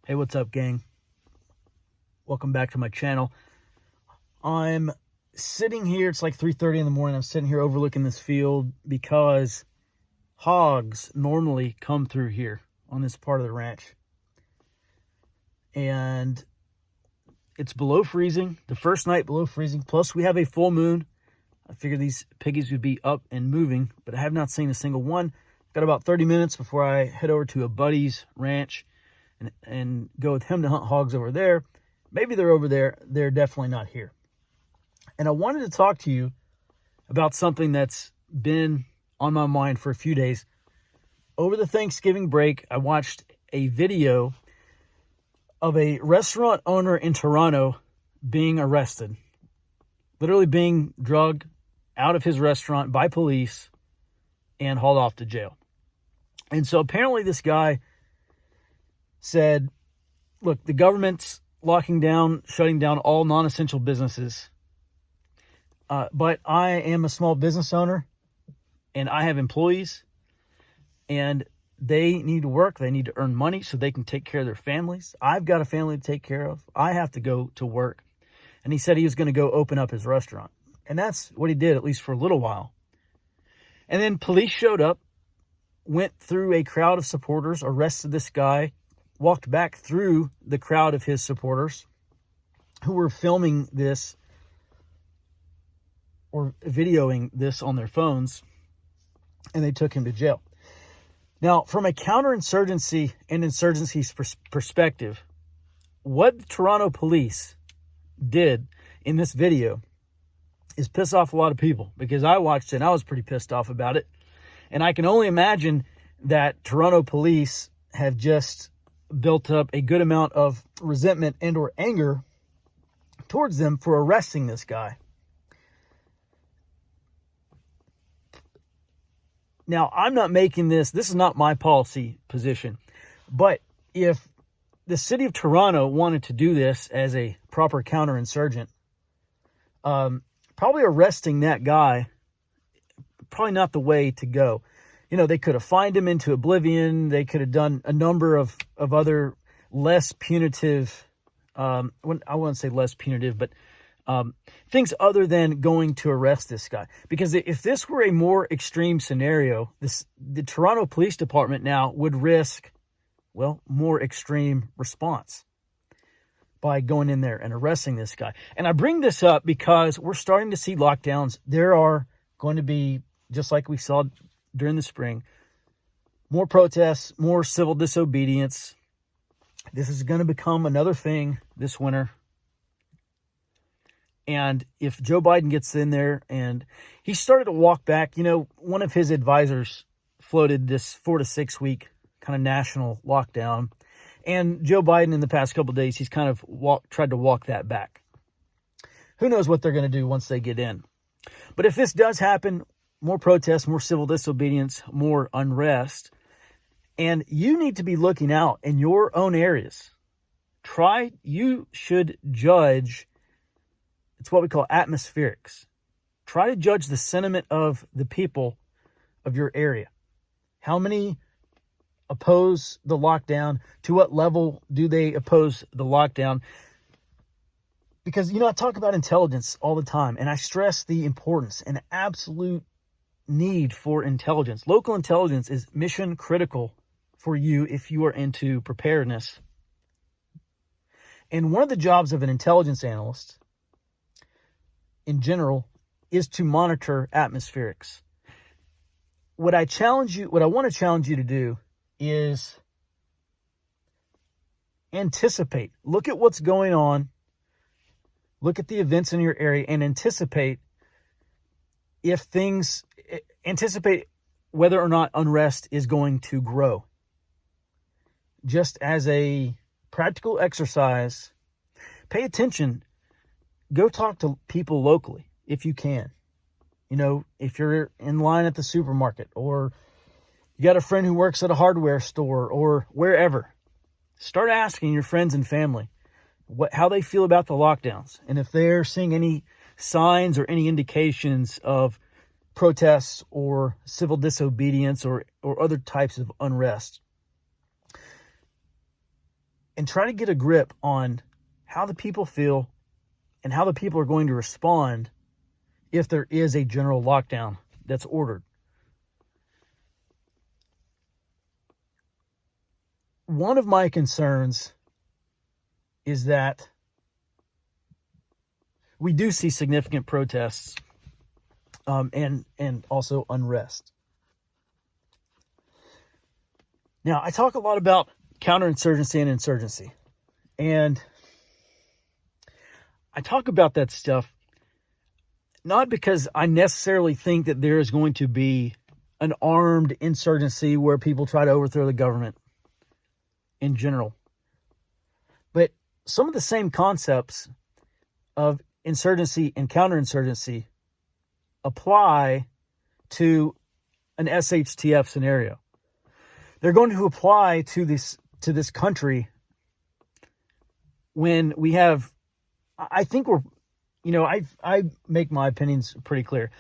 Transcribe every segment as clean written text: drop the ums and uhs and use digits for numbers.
Hey, what's up, gang? Welcome back to my channel. I'm sitting here, it's like 3:30 in the morning. I'm sitting here overlooking this field because hogs normally come through here on this part of the ranch. And it's below freezing, the first night below freezing, plus we have a full moon. I figured these piggies would be up and moving, but I have not seen a single one. Got about 30 minutes before I head over to a buddy's ranch and go with him to hunt hogs over there. Maybe they're over there. They're definitely not here. And I wanted to talk to you about something that's been on my mind for a few days. Over the Thanksgiving break, I watched a video of a restaurant owner in Toronto being arrested. Literally being drugged out of his restaurant by police and hauled off to jail. And so apparently this guy said, look, the government's locking down, shutting down all non-essential businesses. But I am a small business owner and I have employees and they need to work. They need to earn money so they can take care of their families. I've got a family to take care of. I have to go to work. And he said he was going to go open up his restaurant. And that's what he did, at least for a little while. And then police showed up, went through a crowd of supporters, arrested this guy, walked back through the crowd of his supporters who were filming this or videoing this on their phones, and they took him to jail. Now, from a counterinsurgency and insurgency perspective, what the Toronto police did in this video is piss off a lot of people, because I watched it and I was pretty pissed off about it. And I can only imagine that Toronto police have just built up a good amount of resentment and or anger towards them for arresting this guy. Now, I'm not making this is not my policy position, but if the city of Toronto wanted to do this as a proper counterinsurgent, probably arresting that guy, probably not the way to go. You know, they could have fined him into oblivion. They could have done a number of other less punitive, I wouldn't say less punitive, but things other than going to arrest this guy. Because if this were a more extreme scenario, the Toronto Police Department now would risk, well, more extreme response by going in there and arresting this guy. And I bring this up because we're starting to see lockdowns. There are going to be, just like we saw during the spring, more protests, more civil disobedience. This is going to become another thing this winter. And if Joe Biden gets in there and he started to walk back, you know, one of his advisors floated this 4 to 6 week kind of national lockdown. And Joe Biden in the past couple of days, he's kind of tried to walk that back. Who knows what they're going to do once they get in. But if this does happen, more protests, more civil disobedience, more unrest, and you need to be looking out in your own areas. You should judge, it's what we call atmospherics. Try to judge the sentiment of the people of your area. How many oppose the lockdown? To what level do they oppose the lockdown? Because, you know, I talk about intelligence all the time, and I stress the importance and absolute need for intelligence. Local intelligence is mission critical for you if you are into preparedness. And one of the jobs of an intelligence analyst in general is to monitor atmospherics. What I want to challenge you to do is anticipate. Look at what's going on. Look at the events in your area and anticipate whether or not unrest is going to grow. Just as a practical exercise, pay attention. Go talk to people locally if you can. You know, if you're in line at the supermarket, or you got a friend who works at a hardware store, or wherever, start asking your friends and family how they feel about the lockdowns, and if they're seeing any signs or any indications of protests or civil disobedience or other types of unrest. and try to get a grip on how the people feel and how the people are going to respond if there is a general lockdown that's ordered. One of my concerns is that we do see significant protests and also unrest. Now, I talk a lot about counterinsurgency and insurgency, and I talk about that stuff not because I necessarily think that there is going to be an armed insurgency where people try to overthrow the government in general, but some of the same concepts of insurgency and counterinsurgency apply to an SHTF scenario. They're going to apply to this country when we have, I think we're, I make my opinions pretty clear.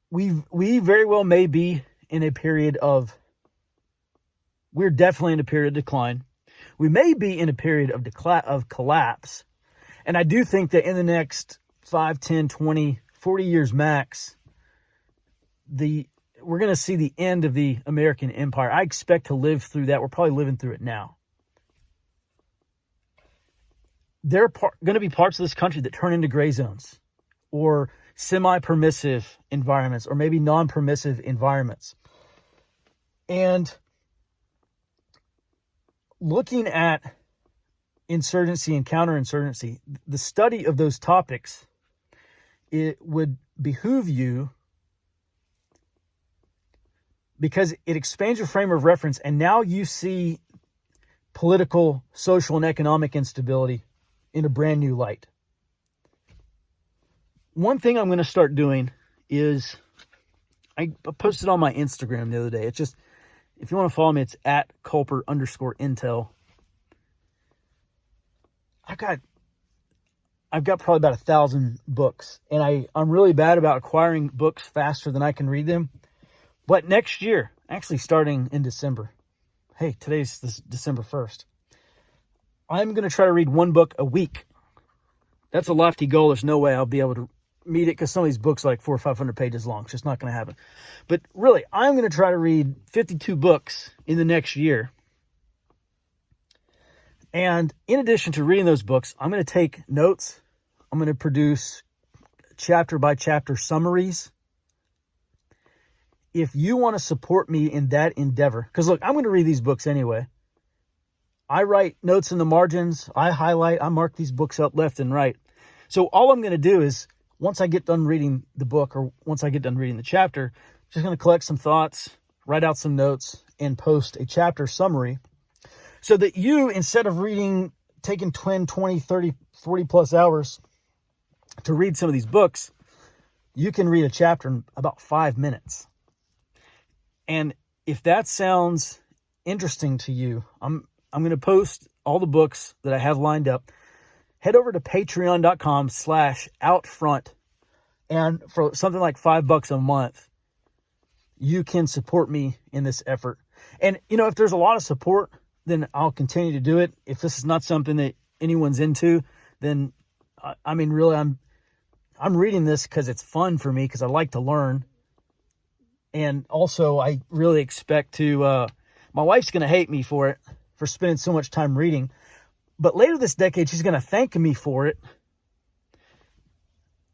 We very well may be in a period of, we're definitely in a period of decline. We may be in a period of collapse. And I do think that in the next 5, 10, 20, 40 years max, we're going to see the end of the American empire. I expect to live through that. We're probably living through it now. There are going to be parts of this country that turn into gray zones or semi-permissive environments or maybe non-permissive environments. And looking at insurgency and counterinsurgency, the study of those topics, it would behoove you because it expands your frame of reference, and now you see political, social, and economic instability in a brand new light. One thing I'm going to start doing is, I posted on my Instagram the other day. It's just, if you want to follow me, it's at Culper_Intel. I've got probably about 1,000 books, and I'm really bad about acquiring books faster than I can read them. But next year, actually starting in December, hey, today's December 1st, I'm going to try to read one book a week. That's a lofty goal. There's no way I'll be able to meet it because some of these books are like 400 or 500 pages long. It's just not going to happen. But really, I'm going to try to read 52 books in the next year. And in addition to reading those books, I'm going to take notes. I'm going to produce chapter by chapter summaries. If you want to support me in that endeavor, because look, I'm going to read these books anyway. I write notes in the margins. I highlight. I mark these books up left and right. So all I'm going to do is, once I get done reading the book or once I get done reading the chapter, I'm just going to collect some thoughts, write out some notes, and post a chapter summary so that you, instead of taking 10, 20, 30, 40 plus hours to read some of these books, you can read a chapter in about 5 minutes. And if that sounds interesting to you, I'm going to post all the books that I have lined up. Head over to patreon.com/outfront. And for something like $5 a month, you can support me in this effort. And, if there's a lot of support, then I'll continue to do it. If this is not something that anyone's into, then, really, I'm reading this because it's fun for me, because I like to learn. And also, I really expect to, my wife's going to hate me for spending so much time reading. But later this decade, she's going to thank me for it,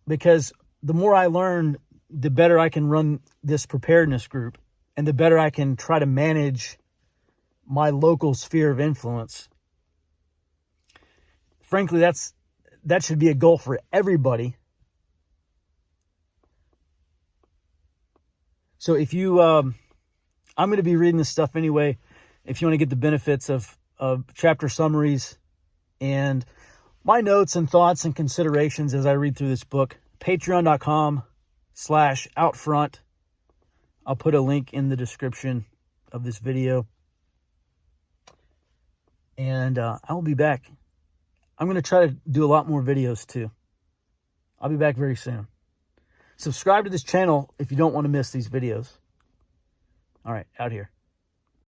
because the more I learn, the better I can run this preparedness group, and the better I can try to manage my local sphere of influence. Frankly, that should be a goal for everybody. So if you, I'm going to be reading this stuff anyway. If you want to get the benefits of chapter summaries and my notes and thoughts and considerations as I read through this book, patreon.com/outfront. I'll put a link in the description of this video. And I will be back. I'm going to try to do a lot more videos too. I'll be back very soon. Subscribe to this channel if you don't want to miss these videos. All right, out here.